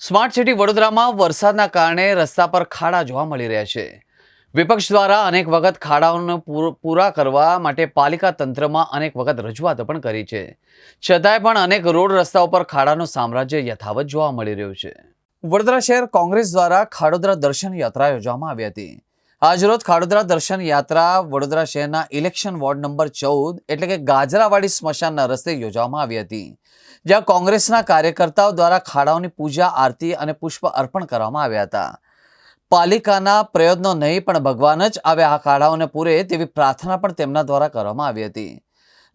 Smart city વડોદરામાં વરસાદના કારણે રસ્તા પર ખાડા જોવા મળી રહ્યા છે। વિપક્ષ દ્વારા અનેક વખત ખાડાઓને પૂરા કરવા માટે પાલિકા તંત્રમાં અનેક વખત રજૂઆતો પણ કરી છે, છતાંય પણ અનેક રોડ રસ્તાઓ પર ખાડાનું સામ્રાજ્ય યથાવત જોવા મળી રહ્યું છે। વડોદરા શહેર કોંગ્રેસ દ્વારા ખાડોદરા દર્શન યાત્રા યોજવામાં આવી હતી। આજરોજ ખાડોદરા દર્શન યાત્રા વડોદરા શહેરના ઇલેક્શન વોર્ડ નંબર 14 એટલે કે ગાજરાવાડી સ્મશાનના રસ્તે યોજવામાં આવી હતી, જ્યાં કોંગ્રેસના કાર્યકર્તાઓ દ્વારા ખાડાઓની પૂજા આરતી અને પુષ્પ અર્પણ કરવામાં આવ્યા હતા। પાલિકાના પ્રયત્નો નહીં પણ ભગવાન જ આવે આ ખાડાઓને પૂરે તેવી પ્રાર્થના પણ તેમના દ્વારા કરવામાં આવી હતી।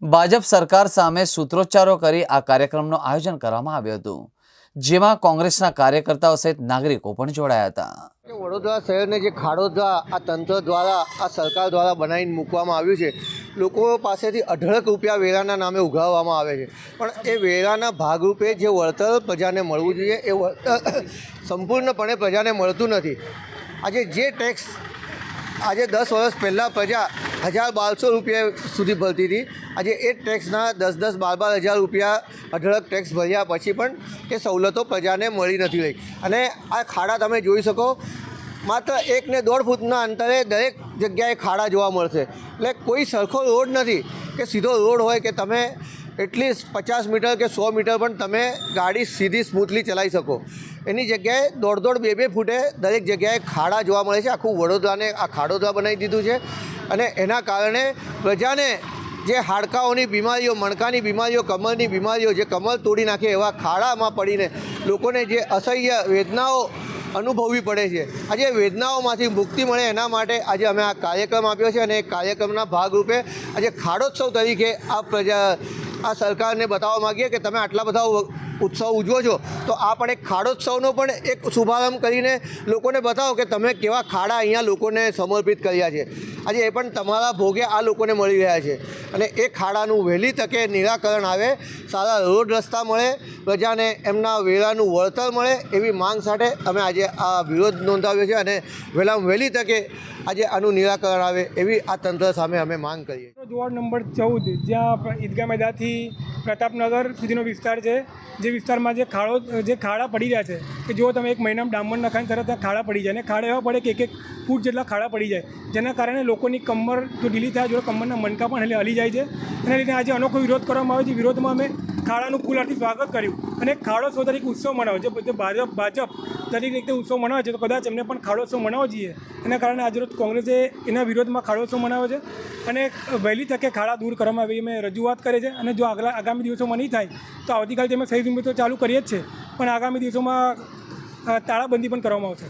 ભાજપ સરકાર સામે સૂત્રોચ્ચારો કરી આ કાર્યક્રમનું આયોજન કરવામાં આવ્યું હતું, જેમાં કોંગ્રેસના કાર્યકર્તાઓ સહિત નાગરિકો પણ જોડાયા હતા। વડોદરા શહેરને જે ખાડોદરા આ તંત્ર દ્વારા આ સરકાર દ્વારા બનાવીને મૂકવામાં આવ્યું છે, લોકો પાસેથી અઢળક રૂપિયા વેરાના નામે ઉઘરાવવામાં આવે છે, પણ એ વેરાના ભાગરૂપે જે વળતર પ્રજાને મળવું જોઈએ એ વળતર સંપૂર્ણપણે પ્રજાને મળતું નથી। આજે જે ટેક્સ આજે 10 વર્ષ પહેલાં પ્રજા 1000-1200 રૂપિયા સુધી ભરતી હતી, આજે એ ટૅક્સના 10-12 હજાર રૂપિયા અઢળક ટેક્સ ભર્યા પછી પણ એ સવલતો પ્રજાને મળી નથી રહી। અને આ ખાડા તમે જોઈ શકો, માત્ર 1 ને 1.5 ફૂટના અંતરે દરેક જગ્યાએ ખાડા જોવા મળશે। એટલે કોઈ સરખો રોડ નથી કે સીધો રોડ હોય કે તમે એટલીસ્ટ 50 મીટર કે 100 મીટર પણ તમે ગાડી સીધી સ્મૂથલી ચલાવી શકો। એની જગ્યાએ 1.5-2 ફૂટે દરેક જગ્યાએ ખાડા જોવા મળે છે। આખું વડોદરાને આ ખાડોદરા બનાવી દીધું છે, અને એના કારણે પ્રજાને જે હાડકાઓની બીમારીઓ, મણકાની બીમારીઓ, કમરની બીમારીઓ, જે કમર તોડી નાખે એવા ખાડામાં પડીને લોકોને જે અસહ્ય વેદનાઓ અનુભવવી પડે છે, આજે વેદનાઓમાંથી મુક્તિ મળે એના માટે આજે અમે આ કાર્યક્રમ આપ્યો છે। અને એ કાર્યક્રમના ભાગરૂપે આજે ખાડોત્સવ તરીકે આ સરકારને બતાવવા માગીએ કે તમે આટલા બધા ઉત્સવ ઉજવો છો, તો આ પણ એક ખાડોત્સવનો પણ એક શુભારંભ કરીને લોકોને બતાવો કે તમે કેવા ખાડા અહીંયા લોકોને સમર્પિત કર્યા છે। આજે એ પણ તમારા ભોગે આ લોકોને મળી રહ્યા છે, અને એ ખાડાનું વહેલી તકે નિરાકરણ આવે, સારા રોડ રસ્તા મળે, પ્રજાને એમના વેરાનું વળતર મળે એવી માંગ સાથે અમે આજે આ વિરોધ નોંધાવ્યો છે, અને વહેલી તકે આજે આનું નિરાકરણ આવે એવી આ તંત્ર સામે અમે માંગ કરીએ। વોર્ડ નંબર 14 જ્યાં ઈદગાહ મેદાનથી પ્રતાપનગર સુધીનો વિસ્તાર છે, જે વિસ્તારમાં જે ખાડા પડી રહ્યા છે કે જો તમે 1 મહિનામાં ડામર નખાઈને તરત ખાડા પડી જાય, અને ખાડા એવા પડે કે 1 ફૂટ જેટલા ખાડા પડી જાય, જેના કારણે લોકોની કમર જો ઢીલી થાય, જો કમરના મણકા પણ હલી જાય છે। એના લીધે આજે અનોખો વિરોધ કરવામાં આવ્યો છે। વિરોધમાં અમે ખાડાનું ફૂલથી સ્વાગત કર્યું, અને ખાડોત્સવ તરીકે ઉત્સવ મનાવ્યો છે। ભાજપ તરીકે રીતે ઉત્સવ મનાવે છે, તો કદાચ એમને પણ ખાડોત્સવ મનાવવો જોઈએ। એના કારણે આજરોજ કોંગ્રેસે એના વિરોધમાં ખાડોત્સવ મનાવ્યો છે, અને વહેલી તકે ખાડા દૂર કરવામાં આવી અમે રજૂઆત કરે છે। અને જો આગામી દિવસોમાં નહીં થાય તો આવતીકાલથી અમે સહી ઝુંબેશ તો ચાલુ કરીએ જ છે, પણ આગામી દિવસોમાં તાળાબંધી પણ કરવામાં આવશે।